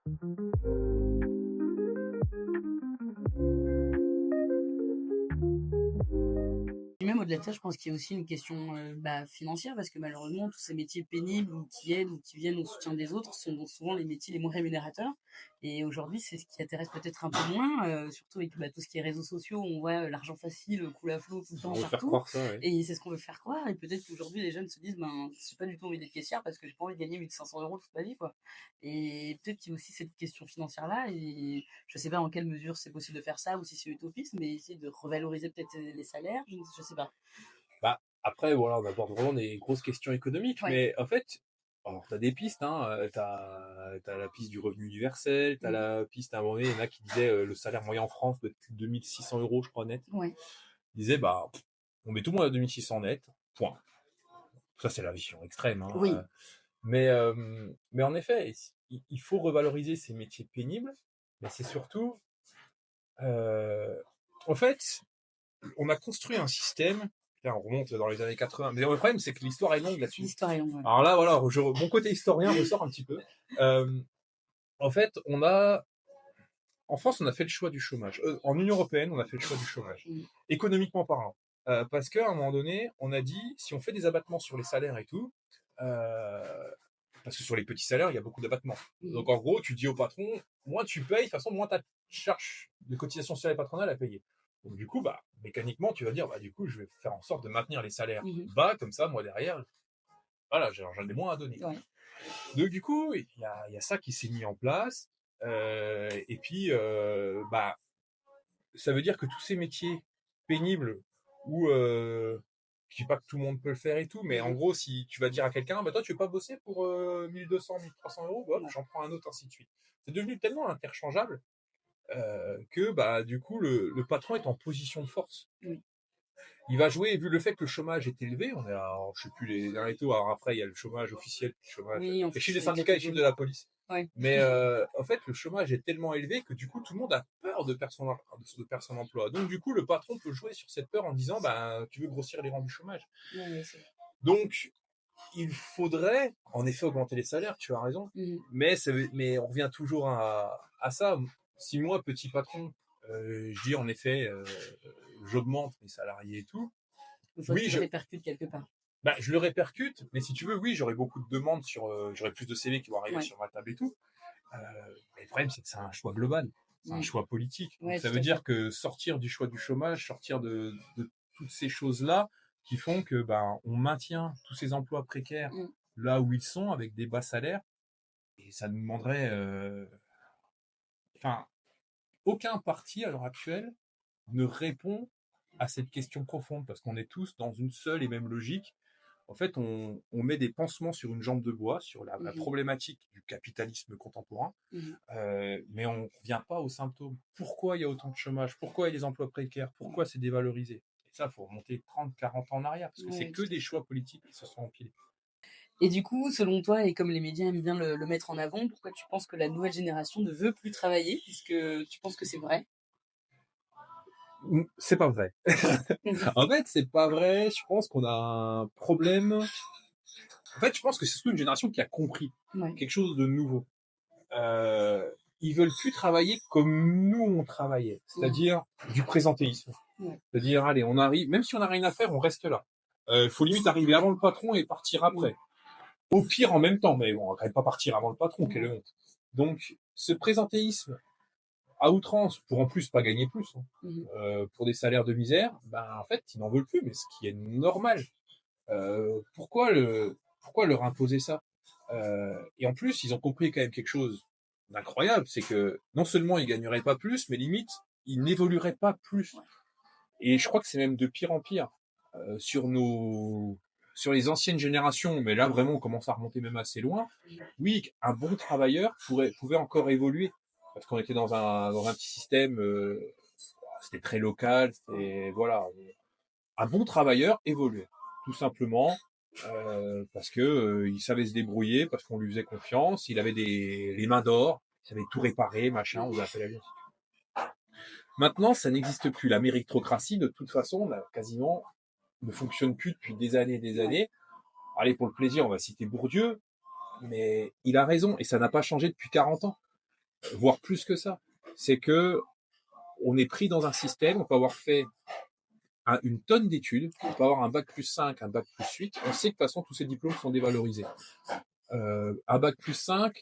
Et même au-delà de ça, je pense qu'il y a aussi une question financière, parce que malheureusement, tous ces métiers pénibles ou qui aident ou qui viennent au soutien des autres sont souvent les métiers les moins rémunérateurs. Et aujourd'hui, c'est ce qui intéresse peut-être un peu moins, surtout avec tout ce qui est réseaux sociaux. On voit l'argent facile coule à flot tout le On temps veut faire partout. croire ça, ouais. Et c'est ce qu'on veut faire croire. Et peut-être qu'aujourd'hui, les jeunes se disent, ben, j'ai pas du tout envie d'être caissière parce que j'ai pas envie de gagner 1500 € toute ma vie, quoi. Et peut-être qu'il y a aussi cette question financière-là. Et je sais pas en quelle mesure c'est possible de faire ça ou si c'est utopiste, mais essayer de revaloriser peut-être les salaires, je sais pas. Bah, après, voilà, on aborde vraiment des grosses questions économiques, Ouais. mais en fait, alors t'as des pistes, hein, t'as la piste du revenu universel, t'as Mm. la piste, à un moment donné, il y en a qui disaient le salaire moyen en France doit être plus de 2600 €, je crois, net. Ouais. Ils disaient, bah, on met tout le monde à 2600 net, point. Ça, c'est la vision extrême, hein. Oui. Mais en effet, il faut revaloriser ces métiers pénibles, mais c'est surtout, euh, en fait, on a construit un système. Là, on remonte dans les années 80. Mais le problème, c'est que l'histoire est longue là-dessus. L'histoire est longue. Ouais. Alors là, voilà, mon côté historien ressort un petit peu. Euh, En fait, en France, on a fait le choix du chômage. En Union européenne, on a fait le choix du chômage, Mm. économiquement parlant. Parce qu'à un moment donné, on a dit, si on fait des abattements sur les salaires et tout, euh, parce que sur les petits salaires, il y a beaucoup d'abattements. Mm. Donc en gros, tu dis au patron, moins tu payes, de toute façon, moins tu as de charges de cotisation sociale et patronale à payer. Donc du coup, bah, mécaniquement, tu vas dire, bah, du coup, je vais faire en sorte de maintenir les salaires bas, comme ça, moi derrière, voilà, j'en ai moins à donner. Ouais. Donc du coup, il y a ça qui s'est mis en place. Et puis, bah, ça veut dire que tous ces métiers pénibles où je dis pas que tout le monde peut le faire et tout, mais en gros, si tu vas dire à quelqu'un, bah toi, tu veux pas bosser pour 1200, 1300 €, bah, j'en prends un autre, ainsi de suite. C'est devenu tellement interchangeable que bah du coup, le patron est en position de force. Oui. Il va jouer, vu le fait que le chômage est élevé, on est à, je sais plus les derniers taux, alors après il y a le chômage officiel, le chômage, Oui, en les chiffres des fonction des syndicats et les chiffres de catégories. la police. Ouais. Mais en fait, le chômage est tellement élevé que du coup, tout le monde a peur de perdre son emploi. Donc du coup, le patron peut jouer sur cette peur en disant, ben, tu veux grossir les rangs du chômage. Ouais, c'est vrai. Donc, il faudrait, en effet, augmenter les salaires, tu as raison. Mais on revient toujours à ça. Si moi, petit patron, je dis en effet, j'augmente mes salariés et tout, Il faut que oui, tu le répercutes quelque part. bah, je le répercute, mais si tu veux, oui, j'aurai beaucoup de demandes j'aurai plus de CV qui vont arriver sur ma table et tout. Mais le problème, c'est que c'est un choix global, c'est un choix politique. Donc Ouais, ça tout veut à fait. dire que sortir du choix du chômage, sortir de toutes ces choses-là qui font que ben on maintient tous ces emplois précaires là où ils sont avec des bas salaires, et ça nous demanderait, enfin, aucun parti à l'heure actuelle ne répond à cette question profonde parce qu'on est tous dans une seule et même logique. En fait, on met des pansements sur une jambe de bois, sur la problématique du capitalisme contemporain, mais on ne revient pas aux symptômes. Pourquoi il y a autant de chômage? Pourquoi il y a des emplois précaires? Pourquoi c'est dévalorisé? Et ça, il faut remonter 30, 40 ans en arrière, parce que c'est Ouais, que tout à des fait. choix politiques qui se sont empilés. Et du coup, selon toi, et comme les médias aiment bien le mettre en avant, pourquoi tu penses que la nouvelle génération ne veut plus travailler? Puisque tu penses que c'est vrai? C'est pas vrai. En fait, c'est pas vrai. Je pense qu'on a un problème. En fait, je pense que c'est surtout une génération qui a compris Ouais. quelque chose de nouveau. Ils veulent plus travailler comme nous on travaillait, c'est-à-dire du présentéisme. Ouais. C'est-à-dire, allez, on arrive, même si on n'a rien à faire, on reste là. Faut limite arriver avant le patron et partir après. Au pire, en même temps, mais bon, on va quand même pas partir avant le patron, quelle honte. Donc, ce présentéisme à outrance, pour en plus pas gagner plus, pour des salaires de misère, ben en fait, ils n'en veulent plus, mais ce qui est normal. Pourquoi leur imposer ça? Et en plus, ils ont compris quand même quelque chose d'incroyable, c'est que non seulement ils gagneraient pas plus, mais limite, ils n'évolueraient pas plus. Et je crois que c'est même de pire en pire. Sur les anciennes générations, mais là vraiment on commence à remonter même assez loin. Oui, un bon travailleur pouvait encore évoluer parce qu'on était dans un petit système, c'était très local, c'était voilà. Un bon travailleur évoluait tout simplement parce que il savait se débrouiller, parce qu'on lui faisait confiance, il avait les mains d'or, il savait tout réparer, machin, on appelle la vie. Maintenant, ça n'existe plus. La méritocratie, de toute façon, quasiment ne fonctionne plus depuis des années et des années. Allez, pour le plaisir, on va citer Bourdieu, mais il a raison, et ça n'a pas changé depuis 40 ans. voire plus que ça. C'est que on est pris dans un système, on peut avoir fait une tonne d'études, on peut avoir un bac plus 5, un bac plus 8, on sait que de toute façon tous ces diplômes sont dévalorisés. Un bac plus 5,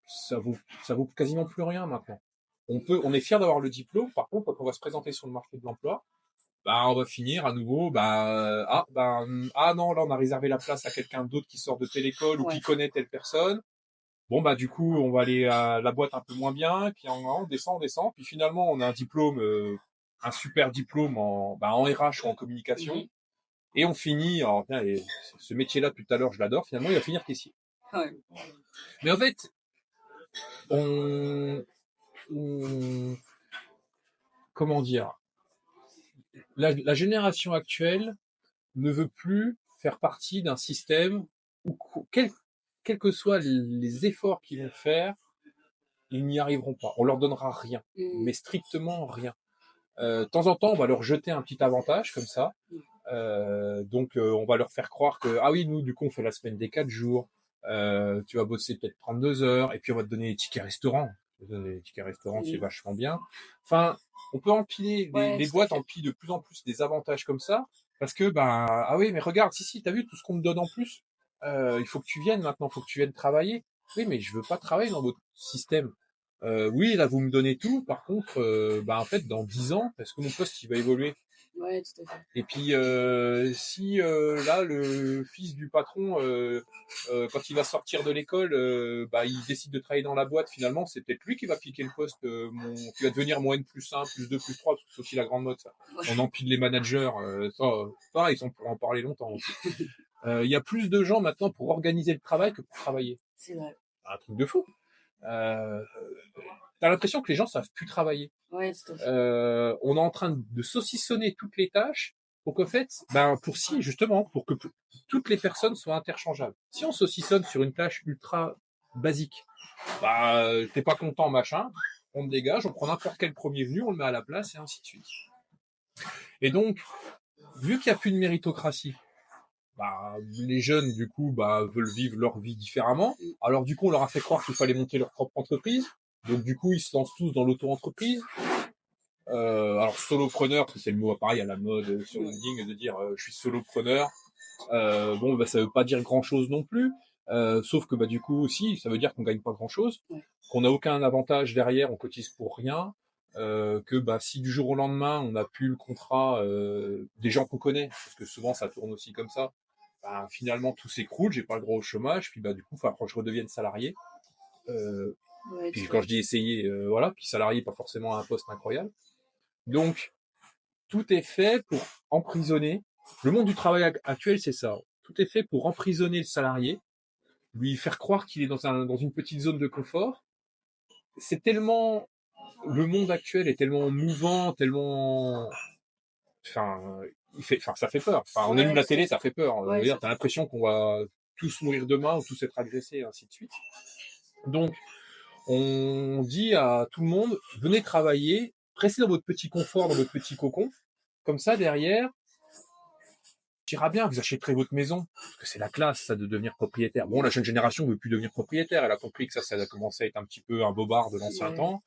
ça vaut, ça vaut quasiment plus rien maintenant. On est fier d'avoir le diplôme, par contre, quand on va se présenter sur le marché de l'emploi, bah, on va finir à nouveau, ah non, là, on a réservé la place à quelqu'un d'autre qui sort de telle école ou qui connaît telle personne. Bon, bah, du coup, on va aller à la boîte un peu moins bien, puis on descend, puis finalement, on a un diplôme, un super diplôme en RH ou en communication, et on finit, alors, ce métier-là, tout à l'heure, je l'adore, finalement, il va finir caissier. Ouais. Mais en fait, on comment dire, la génération actuelle ne veut plus faire partie d'un système où, quels que soient les efforts qu'ils vont faire, ils n'y arriveront pas. On leur donnera rien, mais strictement rien. De temps en temps, on va leur jeter un petit avantage comme ça. On va leur faire croire que, ah oui, nous, du coup, on fait la semaine des 4 jours. Tu vas bosser peut-être 32 heures, et puis on va te donner des tickets restaurants. Les tickets restaurants, c'est vachement bien. Enfin, on peut empiler, les boîtes empilent de plus en plus des avantages comme ça, parce que, ah oui, mais regarde, si, t'as vu tout ce qu'on me donne en plus. Il faut que tu viennes maintenant, il faut que tu viennes travailler. Oui, mais je veux pas travailler dans votre système. Oui, là, vous me donnez tout. Par contre, en fait, dans 10 ans, est-ce que mon poste, il va évoluer? Ouais, tout à fait. Et puis, si là, le fils du patron, quand il va sortir de l'école, il décide de travailler dans la boîte, finalement, c'est peut-être lui qui va piquer le poste, qui va devenir moins N plus 1, plus 2, plus 3, parce que c'est aussi la grande mode, ça. On empile les managers, ça, ils sont pour en parler longtemps aussi. Il y a plus de gens maintenant pour organiser le travail que pour travailler. C'est vrai. Un truc de fou. T'as l'impression que les gens savent plus travailler. Ouais, tout à fait. On est en train de saucissonner toutes les tâches pour qu'en fait, justement, pour que toutes les personnes soient interchangeables. Si on saucissonne sur une tâche ultra basique, t'es pas content, machin, on te dégage, on prend n'importe quel premier venu, on le met à la place et ainsi de suite. Et donc, vu qu'il n'y a plus de méritocratie, les jeunes, du coup, veulent vivre leur vie différemment. Alors, du coup, on leur a fait croire qu'il fallait monter leur propre entreprise. Donc, du coup, ils se lancent tous dans l'auto-entreprise. Alors solopreneur, parce que c'est le mot pareil à la mode sur LinkedIn de dire je suis solopreneur. Ça veut pas dire grand chose non plus. Sauf que du coup aussi, ça veut dire qu'on gagne pas grand chose, qu'on n'a aucun avantage derrière, on cotise pour rien. Que si du jour au lendemain on n'a plus le contrat des gens qu'on connaît, parce que souvent ça tourne aussi comme ça, finalement tout s'écroule, j'ai pas le droit au chômage, puis du coup il faut que je redevienne salarié. Puis quand je dis essayer, voilà, puis salarié pas forcément à un poste incroyable. Donc, tout est fait pour emprisonner. Le monde du travail actuel, c'est ça. Tout est fait pour emprisonner le salarié, lui faire croire qu'il est dans une petite zone de confort. C'est tellement, le monde actuel est tellement mouvant, tellement, enfin, ça fait peur. Enfin, on allume la télé, ça fait peur. T'as l'impression qu'on va tous mourir demain ou tous être agressés, et ainsi de suite. Donc, on dit à tout le monde, venez travailler, restez dans votre petit confort, dans votre petit cocon. Comme ça, derrière, ira bien, vous achèterez votre maison, parce que c'est la classe, ça, de devenir propriétaire. Bon, la jeune génération ne veut plus devenir propriétaire, elle a compris que ça a commencé à être un petit peu un bobard de l'ancien temps.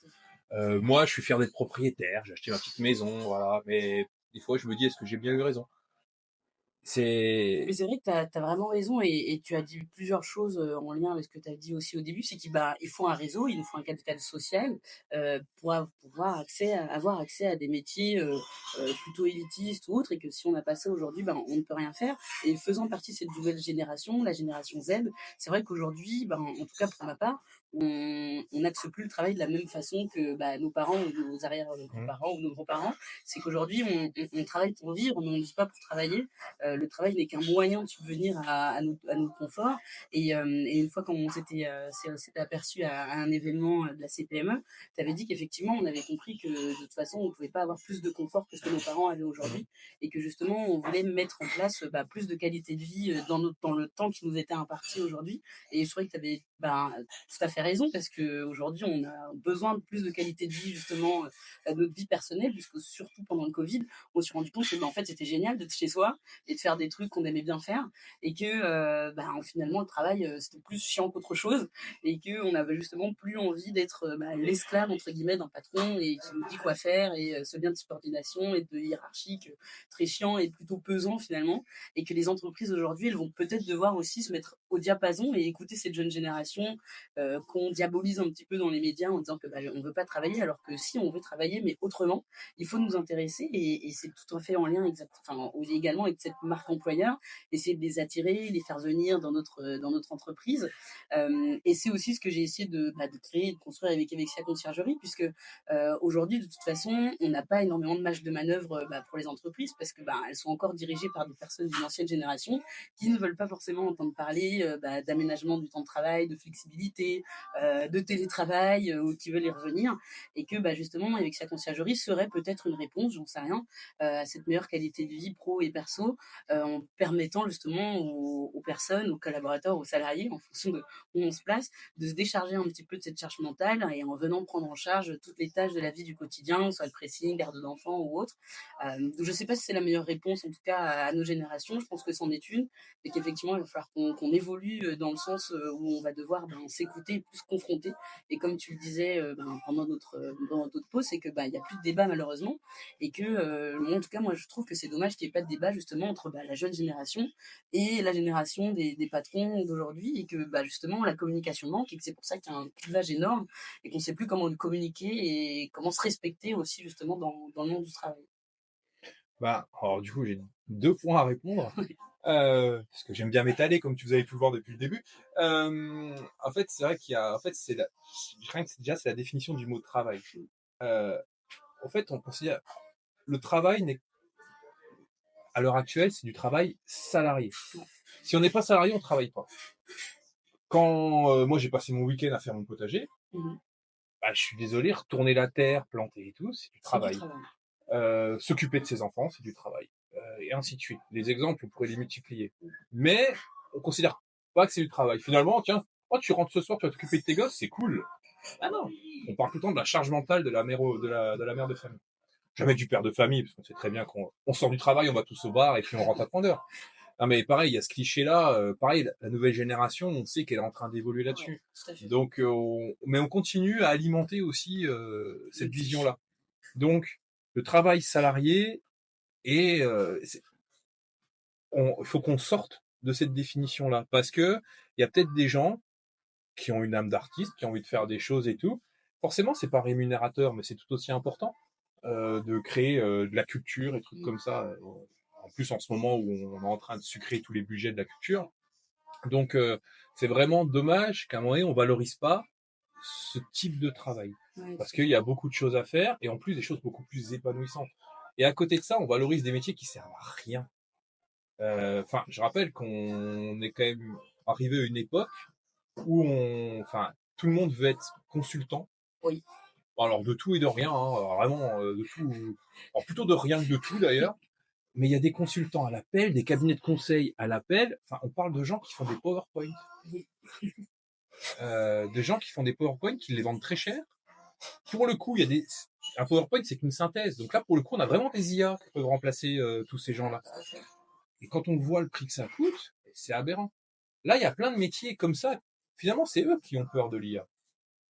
Moi, je suis fier d'être propriétaire, j'ai acheté ma petite maison, voilà, mais des fois, je me dis, est-ce que j'ai bien eu raison? Mais c'est vrai que tu as vraiment raison et tu as dit plusieurs choses en lien avec ce que tu as dit aussi au début, c'est il faut un réseau, il nous faut un capital social pour avoir accès à des métiers plutôt élitistes ou autres et que si on n'a pas ça aujourd'hui, on ne peut rien faire. Et faisant partie de cette nouvelle génération, la génération Z, c'est vrai qu'aujourd'hui, en tout cas pour ma part, on n'axe plus le travail de la même façon que nos parents ou nos arrière-parents ou nos grands-parents. C'est qu'aujourd'hui, on travaille pour vivre, mais on ne vit pas pour travailler. Le travail n'est qu'un moyen de subvenir à nos conforts. Et une fois qu'on s'était aperçu à un événement de la CPME, tu avais dit qu'effectivement, on avait compris que de toute façon, on ne pouvait pas avoir plus de confort que ce que nos parents avaient aujourd'hui. Et que justement, on voulait mettre en place plus de qualité de vie dans le temps qui nous était imparti aujourd'hui. Et je trouvais que tu avais ben, tout à fait raison parce qu'aujourd'hui, on a besoin de plus de qualité de vie justement, de notre vie personnelle puisque surtout pendant le covid, on s'est rendu compte que, en fait, c'était génial d'être chez soi et de faire des trucs qu'on aimait bien faire et que, finalement, le travail, c'était plus chiant qu'autre chose et qu'on avait justement plus envie d'être, «l'esclave» entre guillemets d'un patron et qui nous dit quoi faire et ce lien de subordination et de hiérarchique, très chiant et plutôt pesant finalement et que les entreprises aujourd'hui, elles vont peut-être devoir aussi se mettre au diapason et écouter cette jeune génération qu'on diabolise un petit peu dans les médias en disant que on ne veut pas travailler, alors que si on veut travailler, mais autrement, il faut nous intéresser et c'est tout à fait en lien également avec cette marque employeur, essayer de les attirer, les faire venir dans notre entreprise. Et c'est aussi ce que j'ai essayé de créer et de construire avec Evexia Conciergerie, puisque aujourd'hui, de toute façon, on n'a pas énormément de marge de manœuvre pour les entreprises parce que elles sont encore dirigées par des personnes d'une ancienne génération qui ne veulent pas forcément entendre parler d'aménagement du temps de travail, de flexibilité, de télétravail, ou qui veulent y revenir. Et que justement, avec sa conciergerie, serait peut-être une réponse, j'en sais rien, à cette meilleure qualité de vie pro et perso, en permettant justement aux personnes, aux collaborateurs, aux salariés, en fonction de où on se place, de se décharger un petit peu de cette charge mentale et en venant prendre en charge toutes les tâches de la vie du quotidien, soit le pressing, garde d'enfants ou autre. Je ne sais pas si c'est la meilleure réponse, en tout cas à nos générations. Je pense que c'en est une, et qu'effectivement, il va falloir qu'on évolue dans le sens où on va devoir s'écouter, plus se confronter. Et comme tu le disais pendant notre pause, c'est que il y a plus de débat malheureusement, et que moi, en tout cas, moi, je trouve que c'est dommage qu'il n'y ait pas de débat justement entre la jeune génération et la génération des patrons d'aujourd'hui, et que justement la communication manque, et que c'est pour ça qu'il y a un clivage énorme, et qu'on ne sait plus comment communiquer et comment se respecter aussi justement dans le monde du travail. Alors du coup, j'ai 2 points à répondre, parce que j'aime bien m'étaler comme vous avez pu le voir depuis le début. En fait, c'est vrai qu'il y a en fait, rien que déjà, c'est la définition du mot travail. Heu, En fait, on considère le travail n'est à l'heure actuelle, c'est du travail salarié. Si on n'est pas salarié, on travaille pas. Quand, moi j'ai passé mon week-end à faire mon potager, Mmh. je suis désolé, retourner la terre, planter et tout, c'est du C'est du travail. travail. S'occuper de ses enfants, c'est du travail. Et ainsi de suite. Les exemples, on pourrait les multiplier. Mais on considère pas que c'est du travail. Finalement, tiens, oh, tu rentres ce soir, tu vas t'occuper de tes gosses, c'est cool. Ah non, on parle tout le temps de la charge mentale de la mère, de la mère de famille. Jamais du père de famille, parce qu'on sait très bien qu'on sort du travail, on va tous au bar et puis on rentre à point d'heure. Non mais pareil, il y a ce cliché-là. Pareil, la nouvelle génération, on sait qu'elle est en train d'évoluer là-dessus. Ouais, Donc, mais on continue à alimenter aussi cette vision-là. Donc, le travail salarié et il faut qu'on sorte de cette définition-là, parce que il y a peut-être des gens qui ont une âme d'artiste, qui ont envie de faire des choses et tout. Forcément, c'est pas rémunérateur, mais c'est tout aussi important de créer de la culture et trucs comme ça. En plus, en ce moment où on est en train de sucrer tous les budgets de la culture. Donc, c'est vraiment dommage qu'à un moment donné, on valorise pas ce type de travail. ouais, Parce qu'il y a beaucoup de choses à faire, et en plus, des choses beaucoup plus épanouissantes. Et à côté de ça, on valorise des métiers qui servent à rien. Enfin, je rappelle qu'on est quand même arrivé à une époque où tout le monde veut être consultant. oui. Alors de tout et de rien, hein, vraiment de tout. Alors plutôt de rien que de tout d'ailleurs. Mais il y a des consultants à l'appel, des cabinets de conseil à l'appel. Enfin, on parle de gens qui font des PowerPoint. De gens qui font des PowerPoint, qui les vendent très cher. Pour le coup, il y a un PowerPoint, c'est qu'une synthèse. Donc là, pour le coup, on a vraiment des IA qui peuvent remplacer tous ces gens-là. Et quand on voit le prix que ça coûte, c'est aberrant. Là, il y a plein de métiers comme ça. Finalement, c'est eux qui ont peur de l'IA.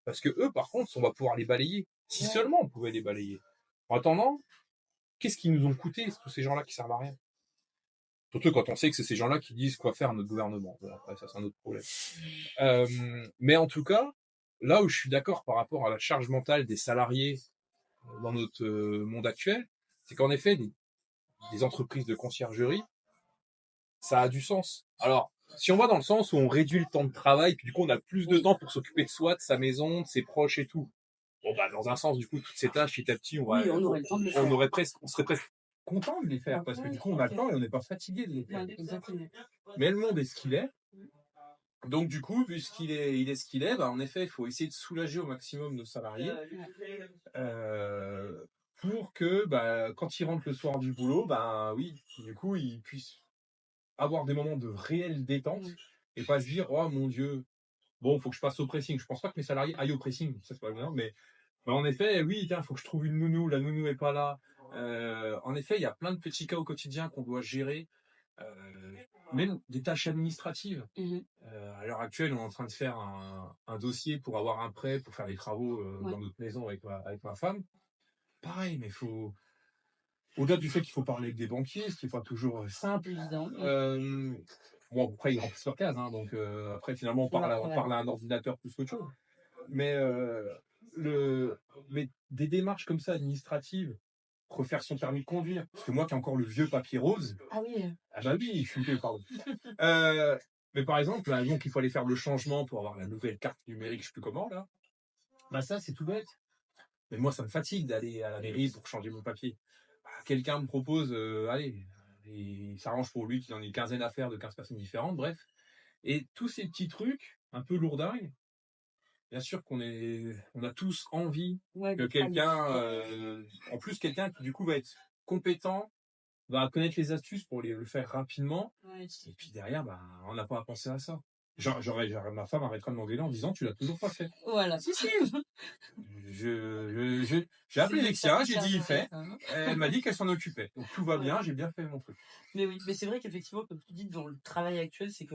Parce que eux, par contre, on va pouvoir les balayer. Si seulement on pouvait les balayer. En attendant, qu'est-ce qu'ils nous ont coûté, tous ces gens-là qui servent à rien? Surtout quand on sait que c'est ces gens-là qui disent quoi faire à notre gouvernement. Bon, après, ça, c'est un autre problème. Mais en tout cas, là où je suis d'accord par rapport à la charge mentale des salariés dans notre monde actuel, c'est qu'en effet, des entreprises de conciergerie, ça a du sens. Alors, si on va dans le sens où on réduit le temps de travail, puis du coup on a plus de temps pour s'occuper de soi, de sa maison, de ses proches et tout. Bon dans un sens, du coup, toutes ces tâches, petit à petit, On aurait le temps de le faire. on serait presque content de les faire, parce que du coup on a le temps et on n'est pas fatigué de les faire. Mais le monde est ce qu'il est. Donc du coup, puisqu'il est, il est ce qu'il est, en effet, il faut essayer de soulager au maximum nos salariés pour que, quand ils rentrent le soir du boulot, oui, du coup, ils puissent avoir des moments de réelle détente et pas se dire, oh mon Dieu, bon, faut que je passe au pressing. Je pense pas que mes salariés aillent au pressing, ça c'est pas bien, mais en effet, oui, tiens, faut que je trouve une nounou, la nounou est pas là. En effet, il y a plein de petits cas au quotidien qu'on doit gérer, même des tâches administratives. Mhm. À l'heure actuelle, on est en train de faire un dossier pour avoir un prêt pour faire les travaux Ouais. dans notre maison avec ma femme. Pareil, mais au-delà du fait qu'il faut parler avec des banquiers, ce qui n'est pas toujours simple. Évident. Bon, après, ils remplissent leur case, hein, donc après, finalement, Faut leur on travail. parle à un ordinateur plus qu'autre chose. Mais, mais des démarches comme ça, administratives, refaire son permis de conduire, parce que moi qui ai encore le vieux papier rose, Ah oui. ah bah oui, je suis vieux, pardon. Mais par exemple, là, donc, il faut aller faire le changement pour avoir la nouvelle carte numérique, je sais plus comment, là. Bah ça, c'est tout bête. Mais moi, ça me fatigue d'aller à la mairie pour changer mon papier. Bah, quelqu'un me propose, allez, il s'arrange pour lui qu'il en ait une quinzaine à faire de 15 personnes différentes, bref. Et tous ces petits trucs, un peu lourdingues, bien sûr on a tous envie Ouais, que de travailler. en plus quelqu'un qui du coup va être compétent, va connaître les astuces pour le faire rapidement, Ouais. et puis derrière, bah, on n'a pas à penser à ça. Ma femme arrêtera de m'engueuler en disant, tu l'as toujours pas fait. Voilà. Si, si, j'ai C'est appelé de Lexia, j'ai faire dit, il gérer fait. ça, hein. Elle m'a dit qu'elle s'en occupait. Donc tout va Ouais. bien, j'ai bien fait mon truc. Mais oui, mais c'est vrai qu'effectivement, comme tu dis, dans le travail actuel, c'est que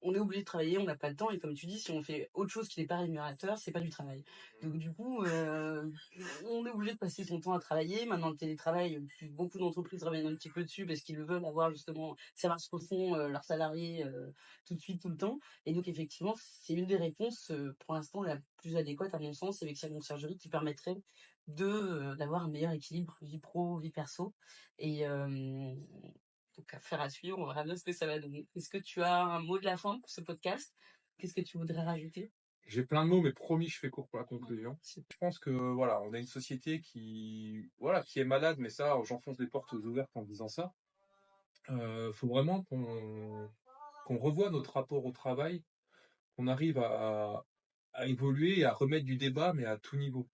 on est obligé de travailler, on n'a pas le temps, et comme tu dis, si on fait autre chose qui n'est pas rémunérateur, c'est pas du travail. Donc du coup, on est obligé de passer son temps à travailler. Maintenant, le télétravail, beaucoup d'entreprises reviennent un petit peu dessus parce qu'ils veulent avoir justement savoir ce que font leurs salariés tout de suite, tout le temps. Et donc effectivement, c'est une des réponses pour l'instant la plus adéquate à mon sens avec sa conciergerie qui permettrait d'avoir un meilleur équilibre vie pro, vie perso. Et donc, affaire à suivre, on verra bien ce que ça va donner. Est-ce que tu as un mot de la fin pour ce podcast? Qu'est-ce que tu voudrais rajouter? J'ai plein de mots, mais promis, je fais court pour la conclusion. Je pense que voilà, on a une société qui est malade, mais ça, j'enfonce des portes ouvertes en disant ça. Faut vraiment qu'on revoie notre rapport au travail, qu'on arrive à évoluer et à remettre du débat, mais à tout niveau.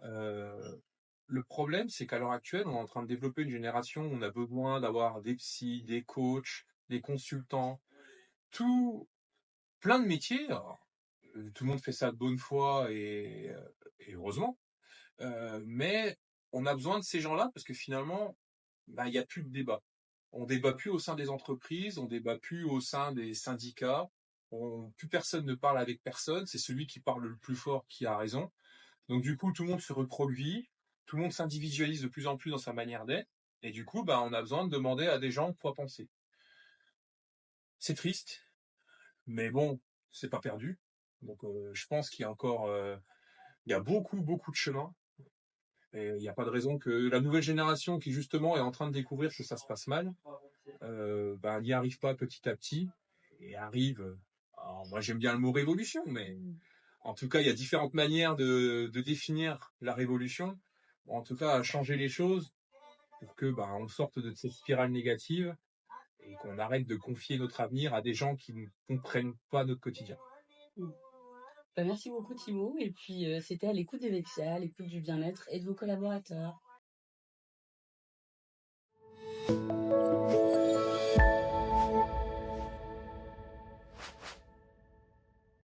Le problème, c'est qu'à l'heure actuelle, on est en train de développer une génération où on a besoin d'avoir des psys, des coachs, des consultants, tout, plein de métiers. Alors, tout le monde fait ça de bonne foi et heureusement. Mais on a besoin de ces gens-là parce que finalement, bah, il n'y a plus de débat. On débat plus au sein des entreprises, on débat plus au sein des syndicats. Plus personne ne parle avec personne. C'est celui qui parle le plus fort qui a raison. Donc du coup, tout le monde se reproduit, tout le monde s'individualise de plus en plus dans sa manière d'être. Et du coup, bah, on a besoin de demander à des gens quoi penser. C'est triste, mais bon, c'est pas perdu. Donc je pense qu'il y a encore, il y a beaucoup, beaucoup de chemin. Et il n'y a pas de raison que la nouvelle génération qui justement est en train de découvrir que ça se passe mal, bah, n'y arrive pas petit à petit et arrive. Alors moi j'aime bien le mot révolution, mais en tout cas il y a différentes manières de définir la révolution. En tout cas à changer les choses pour que bah, on sorte de cette spirale négative et qu'on arrête de confier notre avenir à des gens qui ne comprennent pas notre quotidien. Bah, merci beaucoup Thibaut, et puis c'était à l'écoute des Vexia, à l'écoute du bien-être et de vos collaborateurs.